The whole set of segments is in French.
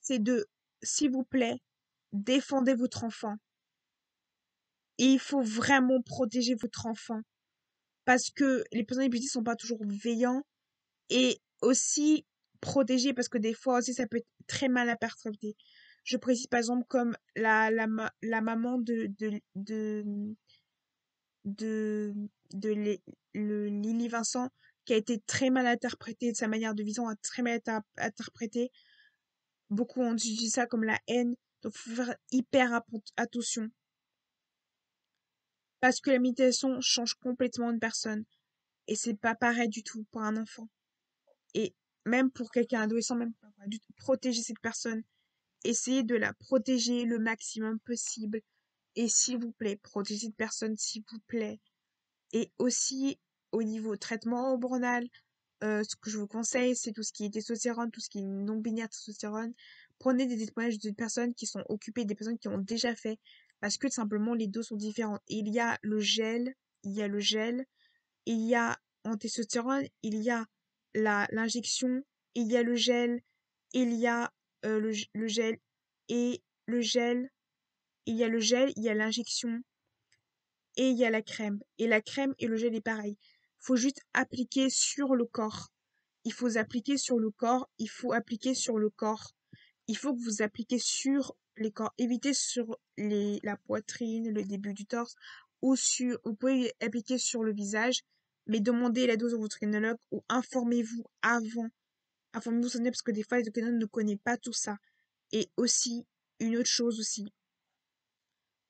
c'est de, s'il vous plaît, défendez votre enfant. Et il faut vraiment protéger votre enfant. Parce que les personnes épileptiques sont pas toujours veillants. Et aussi protéger, parce que des fois aussi, ça peut être très mal interprété. Je précise par exemple comme la maman de, Lily Vincent, qui a été très mal interprétée, de sa manière de vision a très mal été interprétée. Beaucoup ont dit ça comme la haine. Donc, il faut faire hyper attention. Parce que la méditation change complètement une personne. Et c'est pas pareil du tout pour un enfant. Et même pour quelqu'un adolescent, même pas du tout, protéger cette personne. Essayez de la protéger le maximum possible. Et s'il vous plaît, protégez cette personne, s'il vous plaît. Et aussi, au niveau traitement hormonal, ce que je vous conseille, c'est tout ce qui est testostérone, tout ce qui est non-binaire testostérone. Prenez des témoignages de personnes qui sont occupées, des personnes qui ont déjà fait, parce que tout simplement, les doses sont différentes. Il y a le gel, il y a le gel, il y a en testostérone, il y a l'injection, il y a le gel, il y a le gel et le gel, il y a le gel, il y a l'injection et il y a la crème. Et la crème et le gel est pareil. Faut juste appliquer sur le corps. Il faut appliquer sur le corps, il faut appliquer sur le corps. Il faut que vous appliquez sur les corps. Évitez sur la poitrine, le début du torse, ou sur, vous pouvez appliquer sur le visage, mais demandez la dose à votre endocrinologue ou informez-vous avant. Informez-vous parce que des fois, les endocrinologues ne connaissent pas tout ça. Et aussi, une autre chose aussi,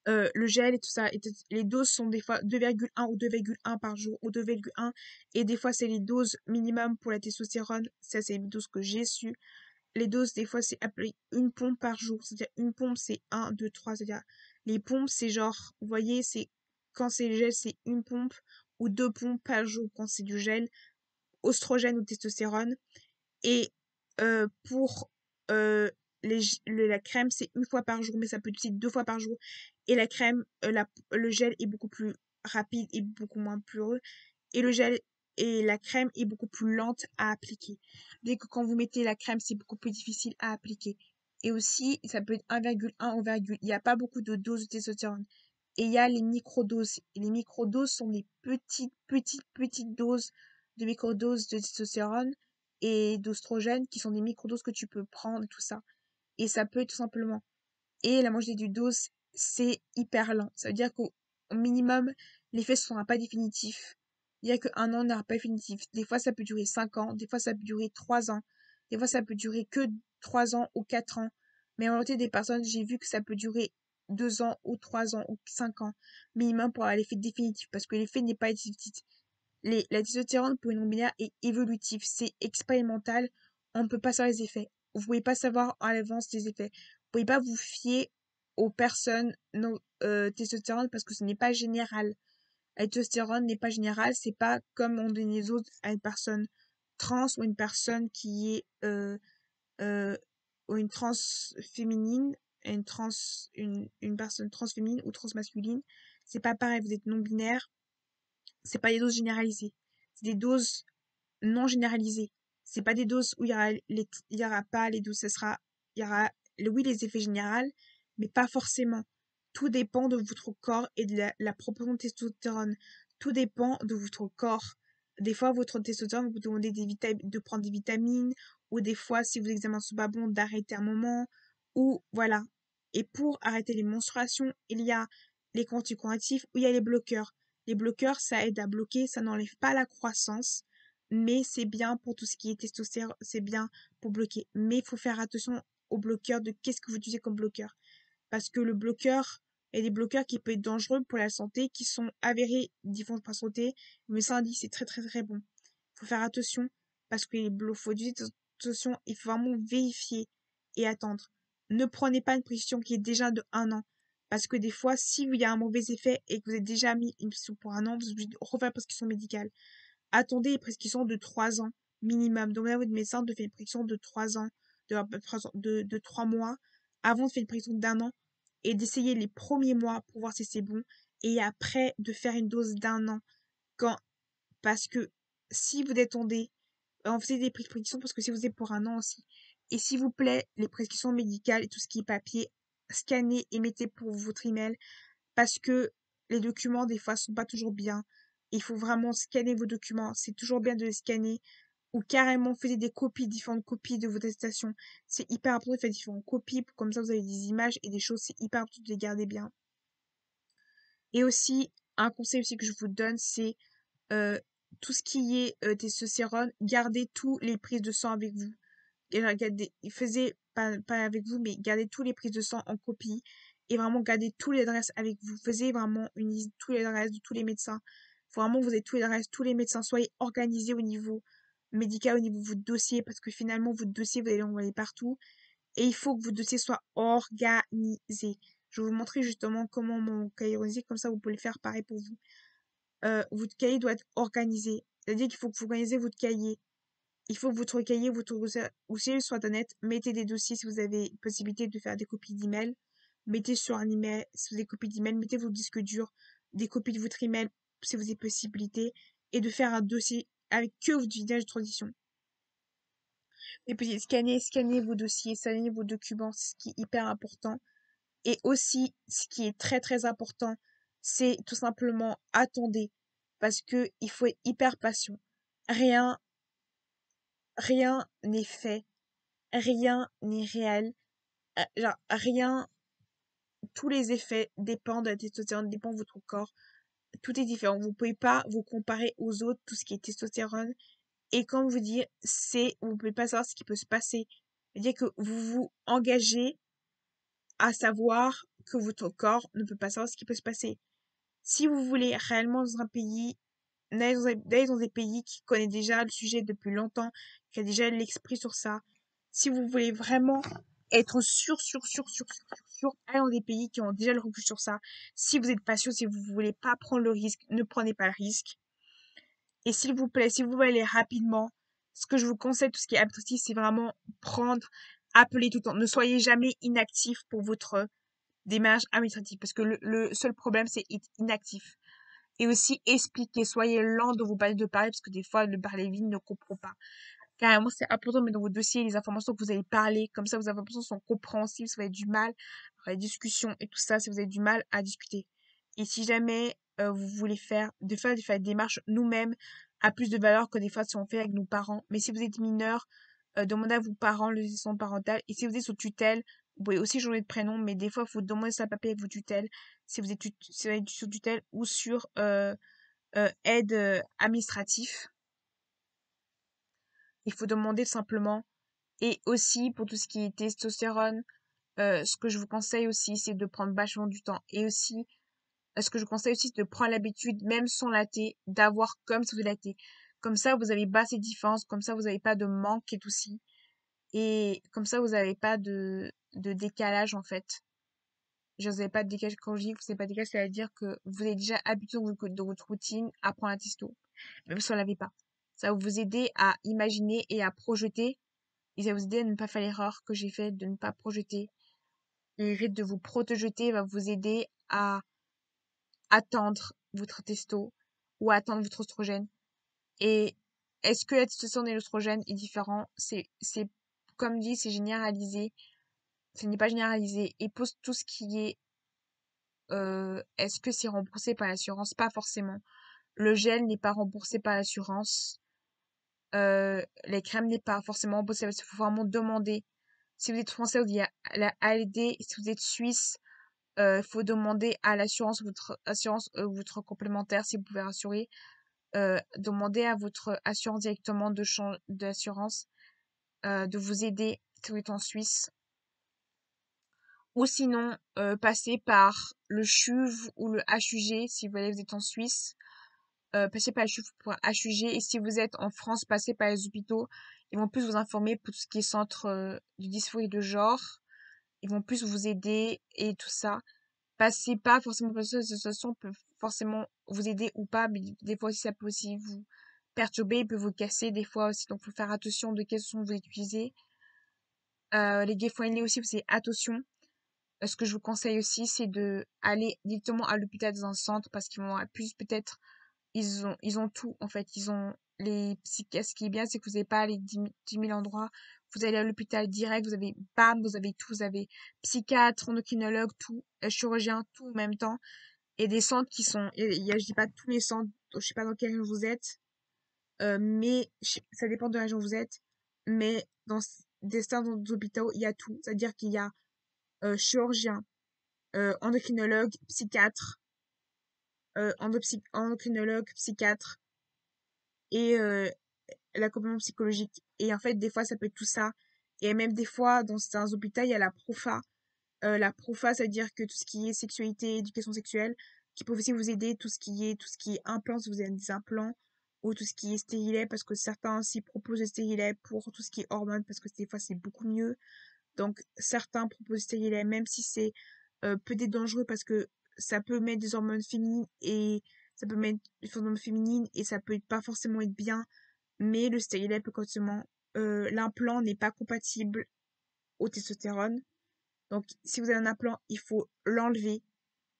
le gel et tout ça, les doses sont des fois 2,1 ou 2,1 par jour ou 2,1 et des fois c'est les doses minimum pour la testostérone, ça c'est les doses que j'ai su. Les doses des fois c'est appelé une pompe par jour, c'est-à-dire une pompe c'est 1, 2, 3, c'est-à-dire les pompes c'est genre, vous voyez, c'est quand c'est le gel c'est une pompe ou deux pompes par jour quand c'est du gel, oestrogène ou testostérone. Et pour la crème, c'est une fois par jour, mais ça peut être aussi deux fois par jour. Et la crème, le gel est beaucoup plus rapide et beaucoup moins pur. Et le gel et la crème est beaucoup plus lente à appliquer. Dès que quand vous mettez la crème, c'est beaucoup plus difficile à appliquer. Et aussi, ça peut être 1,1 ou 1, il n'y a pas beaucoup de doses de testostérone. Et il y a les microdoses. Et les microdoses sont des petites doses de microdoses de testostérone et d'oestrogène qui sont des microdoses que tu peux prendre et tout ça. Et ça peut être tout simplement. Et la moitié du dose, c'est hyper lent. Ça veut dire qu'au minimum, l'effet ne sera pas définitif. Il y a qu'un an n'aura pas définitif. Des fois, ça peut durer 5 ans. Des fois, ça peut durer 3 ans. Des fois, ça peut durer que 3 ans ou 4 ans. Mais en réalité, des personnes, j'ai vu que ça peut durer 2 ans ou 3 ans ou 5 ans minimum pour avoir l'effet définitif parce que l'effet n'est pas définitif. La testostérone pour une non-binaire est évolutive, c'est expérimental, on ne peut pas savoir les effets. Vous ne pouvez pas savoir à l'avance les effets. Vous ne pouvez pas vous fier aux personnes non testostérone parce que ce n'est pas général. La testostérone n'est pas générale, c'est pas comme on donne les autres à une personne trans ou une personne qui est euh, ou une trans féminine, une personne trans féminine ou trans masculine. C'est pas pareil, vous êtes non binaire, c'est pas des doses généralisées. C'est des doses non généralisées. C'est pas des doses où il y aura pas les doses, il y aura, oui, les effets généraux, mais pas forcément. Tout dépend de votre corps et de la proportion de testostérone. Tout dépend de votre corps. Des fois, votre testostérone vous demandez de prendre des vitamines, ou des fois, si vos examens sont pas bons, d'arrêter un moment, ou voilà. Et pour arrêter les menstruations, il y a les anticonceptifs ou il y a les bloqueurs. Les bloqueurs, ça aide à bloquer, ça n'enlève pas la croissance, mais c'est bien pour tout ce qui est testostérone, c'est bien pour bloquer. Mais il faut faire attention aux bloqueurs de qu'est-ce que vous utilisez comme bloqueur. Parce que le bloqueur, il y a des bloqueurs qui peuvent être dangereux pour la santé, qui sont avérés différents pour la santé, mais ça dit c'est très très très bon. Il faut faire attention, parce que faut utiliser attention, il faut vraiment vérifier et attendre. Ne prenez pas une prescription qui est déjà de 1 an. Parce que des fois, si il y a un mauvais effet et que vous avez déjà mis une prescription pour 1 an, vous êtes obligé de refaire une prescription médicale. Attendez les prescriptions de 3 ans minimum. Demandez à votre médecin de faire une prescription de 3 ans, de 3 mois, avant de faire une prescription d'1 an, et d'essayer les premiers mois pour voir si c'est bon, et après de faire une dose d'1 an. Parce que si vous attendez, on faisait des prescriptions parce que si vous êtes pour 1 an aussi, Et s'il vous plaît, les prescriptions médicales et tout ce qui est papier, scannez et mettez pour votre email parce que les documents, des fois, sont pas toujours bien. Il faut vraiment scanner vos documents. C'est toujours bien de les scanner ou carrément faites des copies, différentes copies de vos attestations. C'est hyper important de faire différentes copies, comme ça vous avez des images et des choses, c'est hyper important de les garder bien. Et aussi, un conseil aussi que je vous donne, c'est euh, tout ce qui est testostérone, gardez tous les prises de sang avec vous. Faisait pas avec vous, mais gardez tous les prises de sang en copie et vraiment gardez tous les adresses avec vous. Faisez vraiment une liste de tous les adresses de tous les médecins. Faut vraiment que vous ayez tous les adresses, tous les médecins. Soyez organisés au niveau médical, au niveau de votre dossier, parce que finalement, votre dossier, vous allez l'envoyer partout. Et il faut que votre dossier soit organisé. Je vais vous montrer justement comment mon cahier est organisé, comme ça vous pouvez le faire pareil pour vous. Votre cahier doit être organisé. C'est-à-dire qu'il faut que vous organisez votre cahier. Il faut que votre cahier, votre dossier soit honnête. Mettez des dossiers si vous avez possibilité de faire des copies d'email. Mettez sur un email, si vous avez des copies d'email, mettez vos disques durs, des copies de votre email si vous avez possibilité, et de faire un dossier avec que votre vidéo de transition. Et puis scannez vos dossiers, scannez vos documents, c'est ce qui est hyper important. Et aussi, ce qui est très très important, c'est tout simplement attendez, parce que il faut être hyper patient. Rien, rien n'est fait, rien n'est réel, genre rien, tous les effets dépendent de la testostérone, dépendent de votre corps. Tout est différent. Vous pouvez pas vous comparer aux autres, tout ce qui est testostérone. Et comme vous dire, vous pouvez pas savoir ce qui peut se passer. C'est-à-dire que vous vous engagez à savoir que votre corps ne peut pas savoir ce qui peut se passer. Si vous voulez réellement dans un pays, d'aller dans des pays qui connaissent déjà le sujet depuis longtemps, qui a déjà l'esprit sur ça, si vous voulez vraiment être sûr, allez dans des pays qui ont déjà le recul sur ça. Si vous êtes pas sûr, si vous voulez pas prendre le risque, ne prenez pas le risque. Et s'il vous plaît, si vous voulez aller rapidement, ce que je vous conseille, tout ce qui est administratif, c'est vraiment appeler tout le temps. Ne soyez jamais inactif pour votre démarche administrative, parce que le seul problème, c'est être inactif. Et aussi, expliquer, soyez lent de vous parler, parce que des fois, le parler vite ne comprend pas. Carrément, c'est important de mettre dans vos dossiers les informations que vous allez parler, comme ça, vos informations sont compréhensibles, si vous avez du mal à la discussion et tout ça, si vous avez du mal à discuter. Et si jamais vous voulez faire des démarches nous-mêmes a plus de valeur que des fois si on fait avec nos parents. Mais si vous êtes mineur, demandez à vos parents l'assistance parentale. Et si vous êtes sous tutelle, vous pouvez aussi changer de prénom, mais des fois, il faut demander ça papier avec vos tutelles, si vous êtes, sous tutelle ou sur aide administrative. Il faut demander simplement. Et aussi, pour tout ce qui est testostérone, ce que je vous conseille aussi, c'est de prendre vachement du temps. Et aussi, ce que je vous conseille aussi, c'est de prendre l'habitude, même sans latter, d'avoir comme si vous lattez. Comme ça, vous n'avez pas ces différences. Comme ça, vous n'avez pas de manque et tout ci. Et comme ça, vous n'avez pas de décalage, en fait. Je vous n'avez pas de décalage. Quand je dis que vous n'avez pas de décalage, c'est-à-dire que vous êtes déjà habitué dans votre routine à prendre la testo. Même si vous ne l'avez pas. Ça va vous aider à imaginer et à projeter. Et ça va vous aider à ne pas faire l'erreur que j'ai fait de ne pas projeter. Et le fait de vous projeter va vous aider à attendre votre testo ou à attendre votre oestrogène. Et est-ce que la testostérone et l'oestrogène est différent? C'est, comme dit, c'est généralisé. Ce n'est pas généralisé. Et pour tout ce qui est, est-ce que c'est remboursé par l'assurance? Pas forcément. Le gel n'est pas remboursé par l'assurance. Les crèmes n'est pas forcément remboursé. Il faut vraiment demander. Si vous êtes français, vous dites à la ALD. Si vous êtes suisse, faut demander à l'assurance, votre assurance, votre complémentaire, si vous pouvez rassurer. Demandez à votre assurance directement d'assurance de vous aider si vous êtes en Suisse. Ou sinon, passez par le CHUV ou le HUG si vous êtes en Suisse. Passez par le CHUV pour HUG. Et si vous êtes en France, passez par les hôpitaux. Ils vont plus vous informer pour tout ce qui est centre de dysphorie de genre. Ils vont plus vous aider et tout ça. Passez pas forcément parce que les associations peuvent forcément vous aider ou pas, mais des fois aussi ça peut aussi vous perturber, il peut vous casser des fois aussi, donc faut faire attention de quelles sont vous utilisez. Les guet-friendly aussi, vous faites attention. Ce que je vous conseille aussi, c'est de aller directement à l'hôpital dans un centre parce qu'ils vont plus peut-être, ils ont tout en fait, ils ont les psychiatres. Ce qui est bien, c'est que vous n'avez pas les 10 000 endroits. vous allez à l'hôpital direct, vous avez bam, vous avez tout, vous avez psychiatre, endocrinologue, tout, chirurgien, tout en même temps. Et des centres qui sont, je dis pas tous les centres, je sais pas dans quelle région vous êtes, mais ça dépend de la région où vous êtes, mais dans des centres d'hôpitaux, il y a tout. C'est-à-dire qu'il y a chirurgien, endocrinologue, psychiatre, endocrinologue, psychiatre et l'accompagnement psychologique. Et en fait, des fois, ça peut être tout ça. Et même des fois, dans certains hôpitaux, il y a la PROFA. La PROFA, c'est-à-dire que tout ce qui est sexualité, éducation sexuelle, qui peut aussi vous aider, tout ce qui est implants, si vous avez des implants, ou tout ce qui est stérilet, parce que certains aussi proposent des stérilets pour tout ce qui est hormones, parce que des fois, c'est beaucoup mieux. Donc, certains proposent des stérilets, même si c'est peut-être dangereux, parce que ça peut mettre des hormones féminines, et ça peut mettre des hormones féminines, et ça peut pas forcément être bien, mais le stérilet peut complètement... l'implant n'est pas compatible au testostérone. Donc, si vous avez un implant, il faut l'enlever.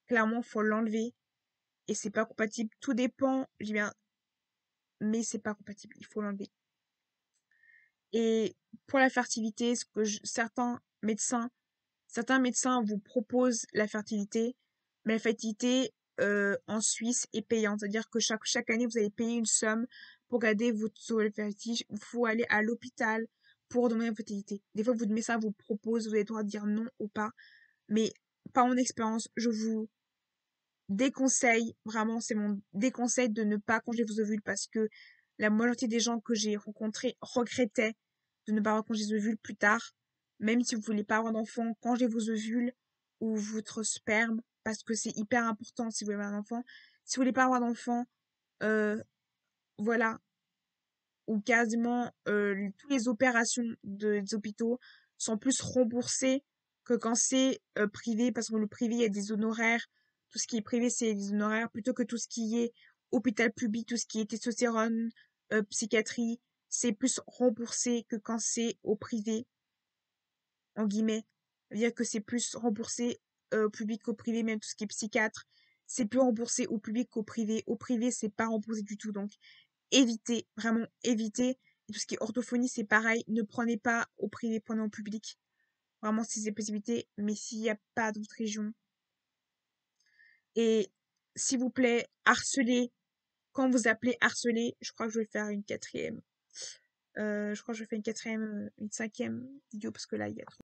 Clairement, il faut l'enlever. Et c'est pas compatible. Tout dépend, je dis bien, mais c'est pas compatible. Il faut l'enlever. Et pour la fertilité, certains médecins vous proposent la fertilité, mais la fertilité en Suisse est payante. C'est-à-dire que chaque année, vous allez payer une somme pour garder votre fertilité. Il faut aller à l'hôpital pour demander la fertilité. Des fois, votre médecin vous propose, vous avez le droit de dire non ou pas. Mais par mon expérience, je vous déconseille, vraiment, c'est mon déconseil de ne pas congeler vos ovules parce que la majorité des gens que j'ai rencontrés regrettaient de ne pas avoir congé vos ovules plus tard. Même si vous voulez pas avoir d'enfant, congez vos ovules ou votre sperme parce que c'est hyper important si vous voulez avoir un enfant. Si vous voulez pas avoir d'enfant, voilà, ou quasiment toutes les opérations des hôpitaux sont plus remboursées que quand c'est privé, parce que le privé, il y a des honoraires. Tout ce qui est privé, c'est des honoraires, plutôt que tout ce qui est hôpital public, tout ce qui est testostérone, psychiatrie, c'est plus remboursé que quand c'est au privé, en guillemets. C'est-à-dire que c'est plus remboursé au public qu'au privé, même tout ce qui est psychiatre, c'est plus remboursé au public qu'au privé. Au privé, c'est pas remboursé du tout. Donc, évitez, vraiment évitez. Et tout ce qui est orthophonie, c'est pareil. Ne prenez pas au privé, prenez au public. Vraiment, si c'est possibilité, mais s'il n'y a pas d'autres régions. Et s'il vous plaît, harcelez. Quand vous appelez harceler, je crois que je vais faire une quatrième. Je crois que je vais faire une quatrième, une cinquième vidéo parce que là, il y a trop.